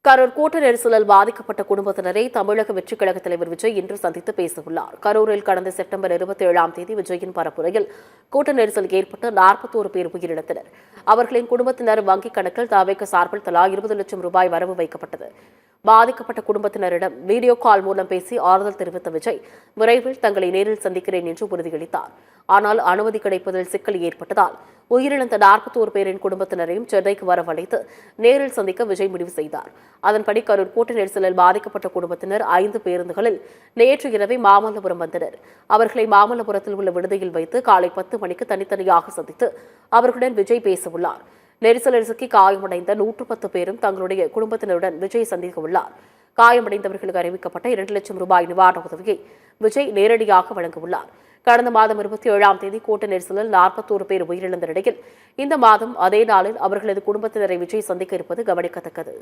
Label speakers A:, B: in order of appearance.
A: கரூர் கூட்ட நெரிசலில் பாதிக்கப்பட்ட குடும்பத்தினரை தமிழக வெற்றிக் கழக தலைவர் விஜய் இன்று சந்தித்து பேசவுள்ளார். கரூரில் கடந்த செப்டம்பர் 27ஆம் தேதி விஜயின் பரப்புரையில் கூட்ட நெரிசல் ஏற்பட்டு 41 பேர் உயிரிழந்தனர். அவர்களின் குடும்பத்தினர் வங்கிக் கணக்கில் தவேக சார்பில் தலா 20 லட்சம் ரூபாய் வரவு வைக்கப்பட்டது. பாதிக்கப்பட்ட குடும்பத்தினரிடம் வீடியோ கால் மூலம் பேசி ஆறுதல் தெரிவித்த விஜய் விரைவில் தங்களை நேரில் சந்திக்கிறேன் என்று உறுதியளித்தார். ஆனால் அனுமதி கிடைப்பதில் சிக்கல் ஏற்பட்டதால் உயிரிழந்த 41 பேரின் குடும்பத்தினரையும் சென்னைக்கு வரவழைத்து நேரில் சந்திக்க விஜய் முடிவு செய்தார். அதன்படி கரூர் கூட்ட நெரிசலில் பாதிக்கப்பட்ட குடும்பத்தினர் 5 பேருந்துகளில் நேற்று இரவே மாமல்லபுரம் வந்தனர். அவர்களை மாமல்லபுரத்தில் உள்ள விடுதியில் வைத்து காலை 10 மணிக்கு தனித்தனியாக சந்தித்து அவர்களுடன் விஜய் பேசவுள்ளார். நெரிசலில் சிக்கி காயமடைந்த 110 பேரும் தங்களுடைய குடும்பத்தினருடன் விஜய் சந்திக்க உள்ளார். காயமடைந்தவர்களுக்கு அறிவிக்கப்பட்ட 2 லட்சம் ரூபாய் நிவாரண உதவியை விஜய் நேரடியாக வழங்கவுள்ளார். கடந்த மாதம் 27ஆம் தேதி கூட்ட நெரிசலில் 41 பேர் உயிரிழந்த நிலையில் இந்த மாதம் அதே நாளில் அவர்களது குடும்பத்தினரை விஜய் சந்திக்க இருப்பது கவனிக்கத்தக்கது.